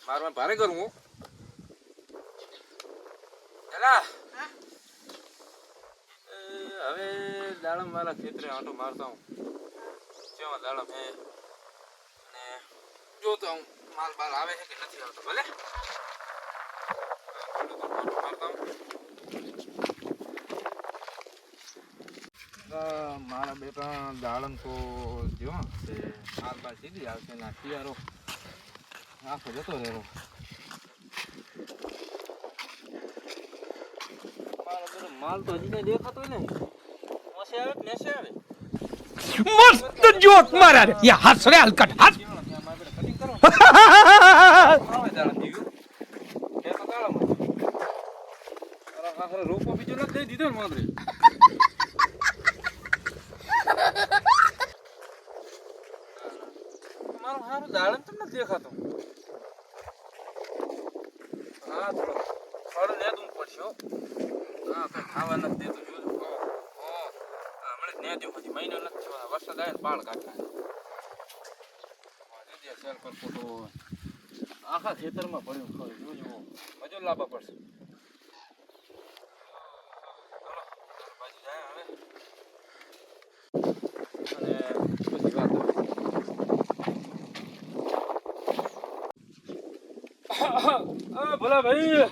મારવા ભારે કરું હું એલા હવે દાડમ મારા ખેતરે આંટો મારતા હું કેવા દાડમ હે અને જોતો હું માલ બાલ આવે છે કે નથી આવતો ભલે મારા બેટા દાડમ તો જો છે માલ બાલ સીધી આવશે ને તિયારો આખો જતો રહેલો માલ તો હજી કઈ દેખાતો નહીં મોસે આવે કે નેસે આવે मस्त जोक मारा रे ये हंस रे हलकट हंस કટિંગ કરો આવે દાડમ દીવું એ તો દાડમ આખરે રોપો બીજો ન દઈ દીધો ને માદરે મારું હારું દાડમ તો નથી દેખાતો હા થોડું નેદું પડશે હા કઈ ખાવા નથી દેતું જોજો હમણાં જ નેદ્યું પછી મહિનો નથી થયો વરસાદ આવે ને પાળ કાઢતા સેલ પર ફોટો આખા ખેતરમાં પડ્યું ખરું જોજો મજો લાવવા પડશે બાજુ જાય હવે અને બધી વાત ભોલા ભાઈ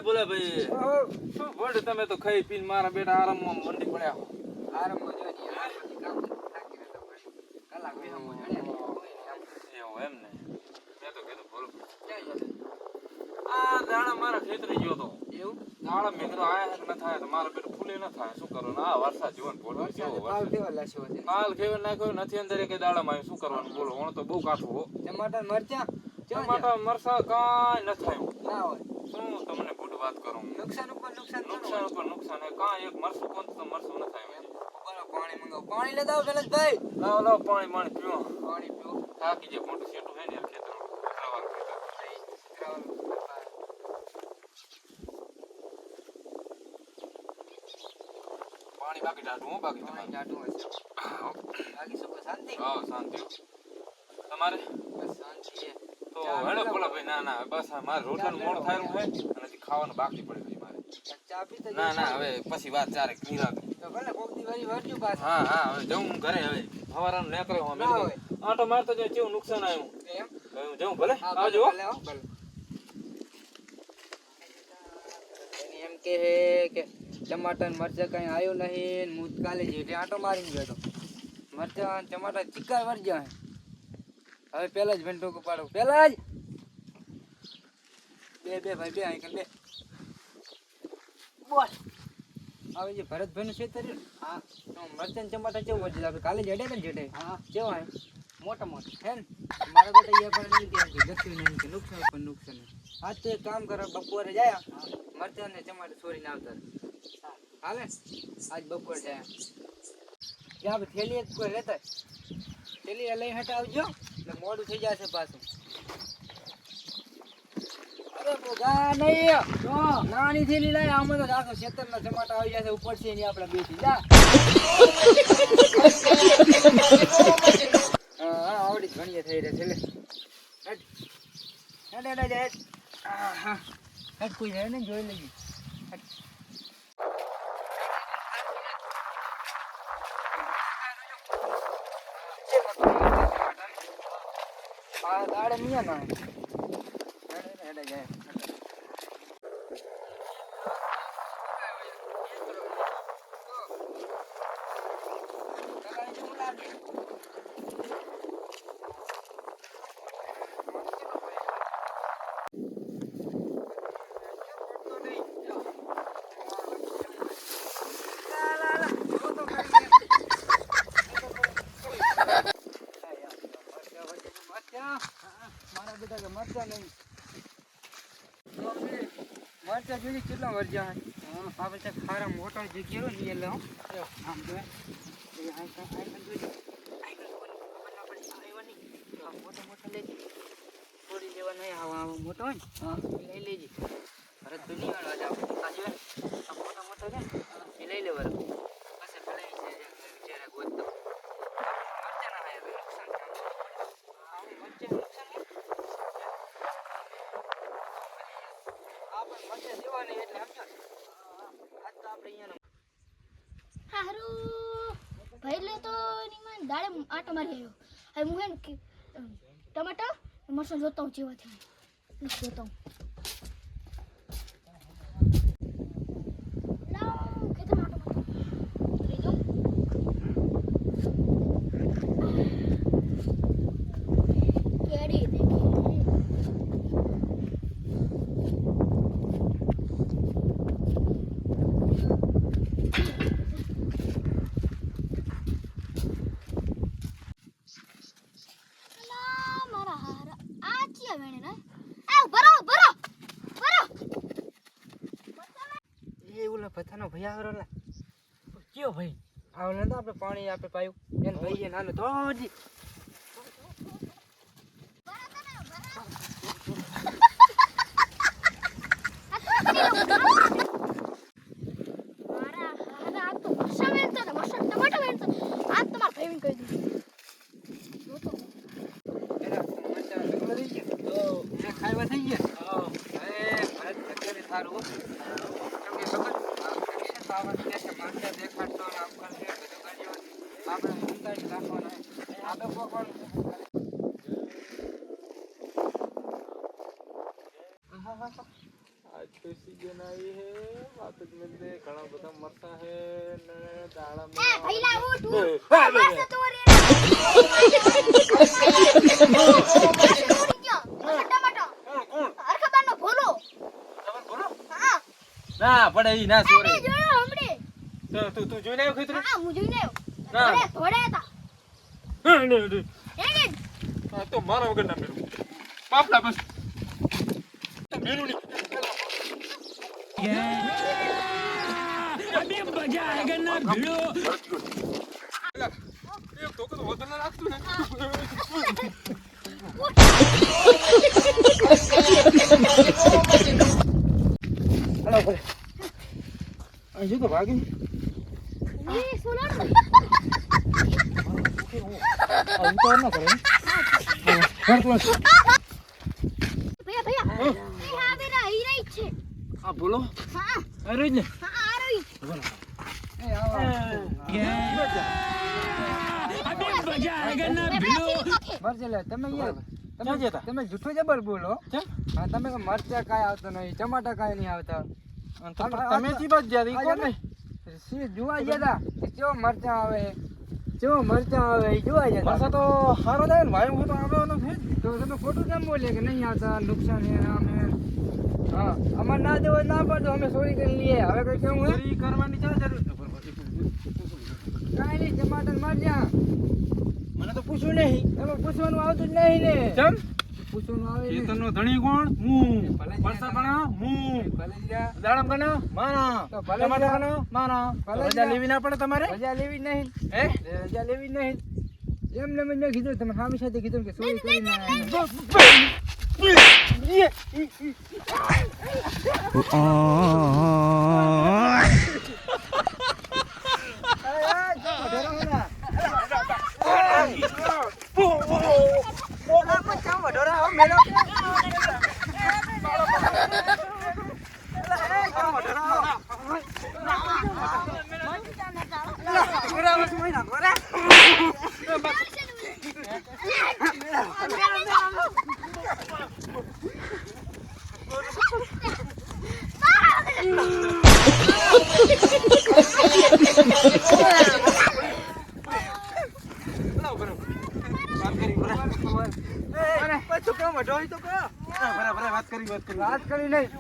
ભોલા ભાઈ શું ભોડ તમે તો ખાઈ પીને મારા બેટા આરામમાં મંડી પડ્યા આરામમાં જોઈ કામ કલાક વિરામમાં એવું એમ ને મેં તો કીધું ભોલું આ દાણા મારા ખેતરે ગયો તો એવું દાણા મેં કીધું આયા કે ન થાય તો મારા બેટા ફૂલે ન થાય શું કરવાનું આ વરસાદ જીવન ભોલો કેવો કાલ કેવા લાસ્યો છે કાલ ખેવર નાખ્યો નથી અંદર કે દાડામાં આવ્યું શું કરવાનું બોલો હું તો બહુ કાઠું હો ટમાટર મરચા ટમાટા મરસા કાંઈ ન થાય ના હોય શું તમને ખોટી વાત કરું નુકસાન ઉપર નુકસાન નુકસાન ઉપર નુકસાન કાંઈ એક મરસું કોણ તો મરસું ન થાય પાણી મંગાવો પાણી લેતા આવો ભાઈ લાવ પાણી પીવો પાણી પીવો થાકી જાય મોટું સેટું હે ને ખેતર પાણી બાકી ટાટું હું બાકી પાણી ટાટું હશે બાકી સબ શાંતિ હા શાંતિ તમારે બસ શાંતિ છે તો હેડો બોલા ભાઈ ના બસ મારે રોટલાનું મોડ થાયું છે અને ખાવાનું બાકી પડ્યું છે મારે ચા પીતા ના હવે પછી વાત ચારે નિરાત તો ભલે કોકની વારી વરજુ પાછા હા હવે જઉં ઘરે હવે હવારાનું નીકળ્યો હું આટો મારતો જો કેવું નુકસાન આવ્યું એમ હું જઉં ભલે આવજો ભલે એમ કે ટમાટર મરચા કઈ આવ્યું નહીં હું કાલે જેઠે આટો મારીને ગયો હતો મરચા ટમાટર ચીકાર વરજ્યા હવે પેલા જ ભેંટો પાડો પેલા જ બે ભાઈ બે અહીં બે બોલ હવે જે ભરતભાઈ નું ખેતર હા મરચાં ટમાટર કેવું વરજ્યા આપણે કાલે જેડે કે જેડે હા કેવા હે મોટા હે ને મારા બેટા એ પણ નહીં કે લખ્યું નહીં કે નુકસાન પણ નુકસાન આજ તો એક કામ કરો બપોરે જાય મરચાં ને ટમાટર છોડીને આવતા હાલે આજ બપોર જાય ત્યાં થેલી એક કોઈ લેતા થેલી લઈ હટાવજો એટલે મોડું થઈ જશે પાછું અરે બોગા નહીં નાની થેલી લાય આમાં તો આખો ખેતરના ટમાટા આવી જશે ઉપર છે એની આપણે બેસી જા હા આવડી ઘણી થઈ રહે છે લે હેડ કોઈ રહે ને જોઈ લેજે દાડે મિયા ના હેડે જાય મારા બેટા કે મરચા નહીં મરચા જોઈ કેટલા વરજા આ બધા ખારા મોટા જે કેવો ને એટલે આમ જો મોટા લેજે થોડી લેવા નહીં આવા મોટો હોય ને લઈ લેજે ભરતભાઈ નહીં વાળવા જાવ આ જો આ મોટા મોટા ને એ લઈ લેવાનું પછી ભલે છે વિચારા ગોતતો મરચા ના આવે નુકસાન થાય મરચા નુકસાન આપણે મરચા દેવાની એટલે સમજો આજ તો આપણે અહીંયા હારું પહેલે તો એની માં દાડે આટો મારી આવ્યો હવે હું હે ને ટમાટર મરચાં જોતા હું જેવા થયા જોતા હું લાવ ખેતરમાં આટો મારતો લઈ જાઉં કેડી દેખી પથાનો ભાઈ આવેલો લા કયો ભાઈ આવેલો તો આપણે પાણી આપે પાયું એને ભાઈ નાનો તો હજી ખાવા થઈ ગયા ભરત અત્યારે સારું आज तो सीजन आई है बात में दे घणा बधा मरता है ने दाड़ा में भैला उठ ના પડે ઈ ના સોરે જોયો હમણે તો તું જોઈને આવ્યો ખેતર હા હું જોઈને ના. આવ્યો થોડા હતા હા તો મારા વગર ના મેરું પાપડા બસ મેરું ની अभी मजा आएगा ना भिड़ो એક તો તો વધુ ના રાખતું ને હલો ભલે અહીં જો તો ભાગી એ સોલાર ઉતાર ના કરે ભૈયા ભૈયા એ હા બેરા હીરા ઈ છે આ બોલો હા અરે જ ને હા આ રહી એ આવો अभी मजा आएगा ना भिड़ो મરચા લે તમે યાર ક્યાં જતા? તમે જૂઠું જબર બોલો કેમ હા તમે કે મરચા કાંઈ આવતો નહીં ટમાટા કાંઈ નહીં આવતા તમે જી બાજ જ્યાં ઈ કોને જોવા ગયા કે કેવો મરચા આવે કેવો મરચા આવે ઈ જોવા ગયા મરસા તો હારો જાય ને ભાઈ હું તો આવ્યો ન ફેર તો તમે ખોટું કેમ બોલે કે નહીં આવતા નુકસાન છે આમ હે હા અમારે ના દેવો ના પડતો અમે ચોરી કરી લઈએ હવે કઈ કેવું હે ચોરી કરવાની ક્યાં જરૂર છે કાંઈ નહીં ટમાટર મરચા મને તો પૂછ્યું નહીં એમાં પૂછવાનું આવતું જ નહીં ને કેમ પૂછવાનું આવે ને ખેતરનો ધણી કોણ હું ભલે વરસા બના હું ભલે જીરા દાડમ કના માના તો ભલે ટમાટર જા. કના માના ભલે રજા જા. લેવી ના પડે તમારે રજા લેવી નહીં હે રજા લેવી નહીં એમને મેં કીધું તમે સામી સાથે કીધું કે ચોરી કરીને વાત કરી વાત કરી નહીં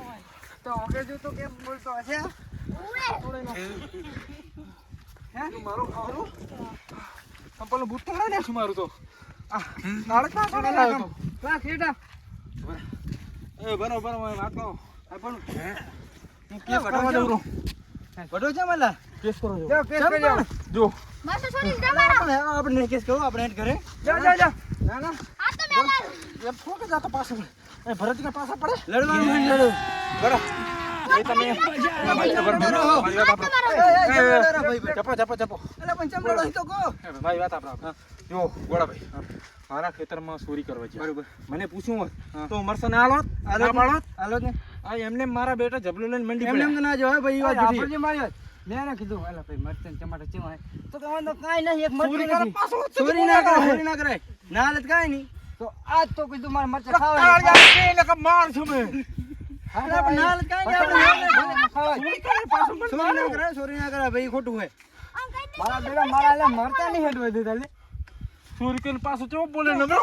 તો હવે જો તો કેમ બોલતો હશે હે મારું ખાવાનું પેલું બૂટ તોડે ને શું મારું તો નાળકા છોડે લાવ્યો તો. ક્યાં ખેડા એ બરોબર વાત કહો આ પણ હું કેસ બરાબર. કરવા જઉં છું. બડો છે મલા કેસ કરો છો. જાઓ કેસ કેમ કરી આવો પણ? જો માસ્ટર સોની જમાના આપણે કેસ કરો આપણે એડ કરે જાઓ ના ના આ તો મેલા એમ થોડું કે જાતો પાછળ એ ભરતના પાછા પડે લડવાનું લડો બરાબર મારા ખેતરમાં ચોરી કરવા છે બરોબર મને પૂછ્યું હોત તો મરસા ના આલો ના પાડો ને આ એમને મારા બેટા જબલું લઈને મંડી એમને પડ્યા. એમ ના જોવે ભાઈ, એ વાત આપણે જુઠી. મેં એને કીધું હાલા ભાઈ મરચાં ટમાટર ચેવા હે તો કહેવાનું તો કાંઈ નહીં, એક મરચું ચોરી કરે નથી. પાછો ચોરી ના કરાય, ચોરી ના કરાય. ના હાલત કાંઈ નહીં તો આજ તો કીધું મારે મરચાં ખાવા માર છું મેં હાલા પણ ના હાલત કાંઈ નહીં, આપણે ખાવા ચોરી ના કરાય ભાઈ, ખોટું હે મારા બેટા મારા હાલે મરચાં નહીં હેઠવા દેતા લે. ચોરી કરીને પાછો ચેવો બોલે નબળો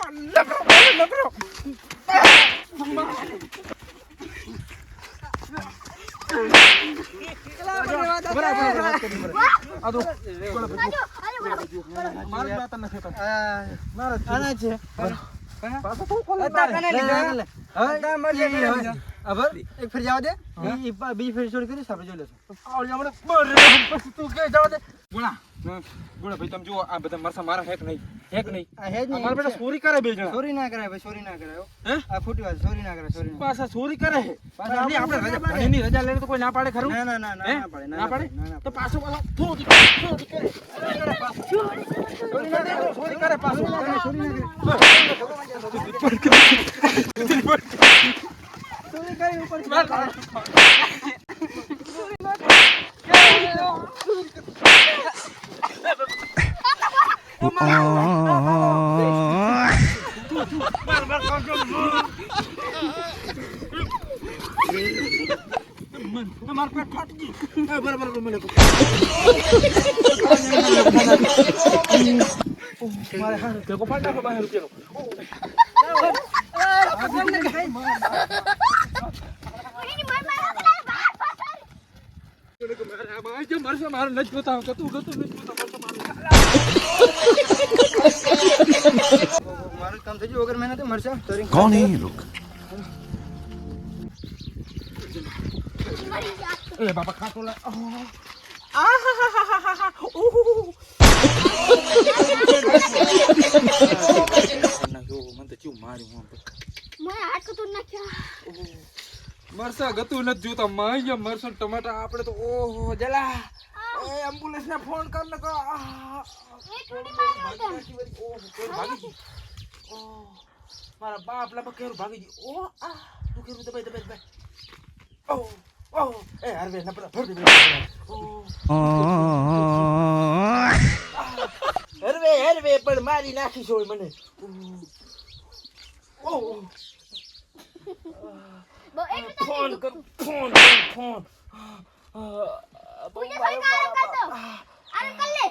મારી વાત નથી આના છે પાછો તું કોલ એક ફેર જવા દે, બીજી ફેર ચોરી કરીશ આપણે જોઈ લેશું. ગોળા ભાઈ તમે જુઓ આ બધા મરસા મારા હેક નહીં આ હે જ નહીં. મારા બેટા ચોરી કરે બે જણા ચોરી ના કરાય ભાઈ, ચોરી ના કરાય હો. હે આ ખોટી વાત, ચોરી ના કરાય, ચોરી ના પાછા ચોરી કરે છે પાછા આપણે આપણે રજા ના પાડે. ભણીની રજા લઈને તો કોઈ ના પાડે ખરું ના ના ના હે? ના પાડે, ના પાડે ના ના તો પાછો ચોરી કરે ચોરી કરે પાછો ચોરી ના કરી ઉપર મારું કામ થઈ ગયું વગર મહેનતે મરચાં ચોરી. कौन है ये लोग? એ બાપા ખાતો લા મને તો ચેવું માર્યું મને હાથ કતું નાખ્યા. મરસા ગતું નથી જોતા માય મરસા ટમાટા આપણે તો ઓહો જલા એ એમ્બ્યુલન્સ ને ફોન કર ને કો એક મિનિટ મારે ભાગી ગઈ મારા બાપ લા કેરું ભાગી ગઈ ઓ આ તું કેરું દબાઈ ઓ ઓ એ હરવે ન પડા હરવે પણ મારી નાખી છો મને ઓ બો એક મિનિટ ફોન કર ફોન પૂજા ભાઈ કામ કરતો આને કર લે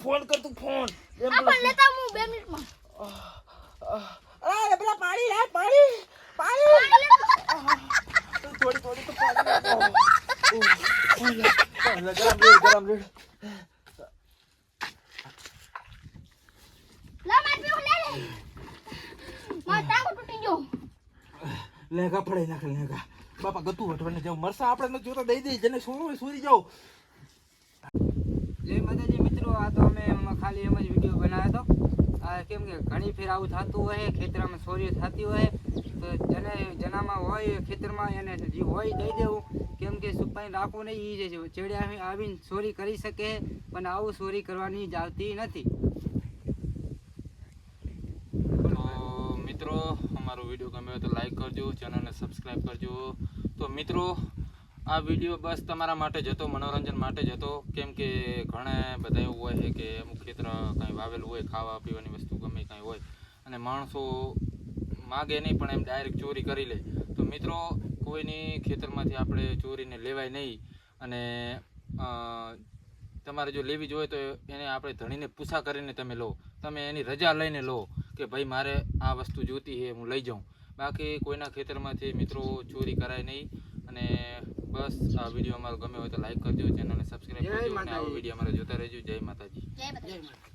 ફોન કર તું ફોન આ પણ લેતા હું 2 મિનિટમાં અરે પેલા પાણી લે પાણી થોડી તો પાણી ગરમ રે લા માર પે લે લે માર ટાંગો તૂટી ગયો લેગા પડે નાખ લેગા બાપા ગતું હટવાને જાવ મરસા આપણે ન જોતા દઈ દે જેને સુરી જાવ જય માતાજી મિત્રો, આ તો અમે ખાલી એમ જ વિડીયો બનાવ્યો હતો. કેમ કે ઘણી ફેર આવું થતું હોય, ખેતરમાં ચોરી થતી હોય તો જનામાં હોય ખેતરમાં એને જે હોય દઈ દેવું. કેમ કે સુપાઈ રાખવું નહીં, એ ચેડે આવીને ચોરી કરી શકે પણ આવું ચોરી કરવાની જ આવતી નથી. તો મિત્રો અમારો વિડીયો ગમ્યો તો લાઈક કરજો, ચેનલને સબસ્ક્રાઈબ કરજો. તો મિત્રો આ વિડીયો બસ તમારા માટે જ હતો, મનોરંજન માટે જ હતો. કેમ કે ઘણા બધા એવું હોય છે કે અમુક ખેતર કાંઈ વાવેલું હોય, ખાવા પીવાની વસ્તુ ગમે કાંઈ હોય અને માણસો માગે નહીં પણ એમ ડાયરેક્ટ ચોરી કરી લે. તો મિત્રો કોઈની ખેતરમાંથી આપણે ચોરીને લેવાય નહીં અને તમારે જો લેવી જોઈએ તો એને આપણે ધણીને પૂછા કરીને તમે લો, તમે એની રજા લઈને લો કે ભાઈ મારે આ વસ્તુ જોતી છે હું લઈ જાઉં. બાકી કોઈના ખેતરમાંથી મિત્રો ચોરી કરાય નહીં. અને બસ આ વિડીયો અમારો ગમ્યો હોય તો લાઈક કરજો, ચેનલને સબસ્ક્રાઈબ કરજો અને આવો વિડીયો અમારે જોતા રહેજો. જય માતાજી. જય માતાજી.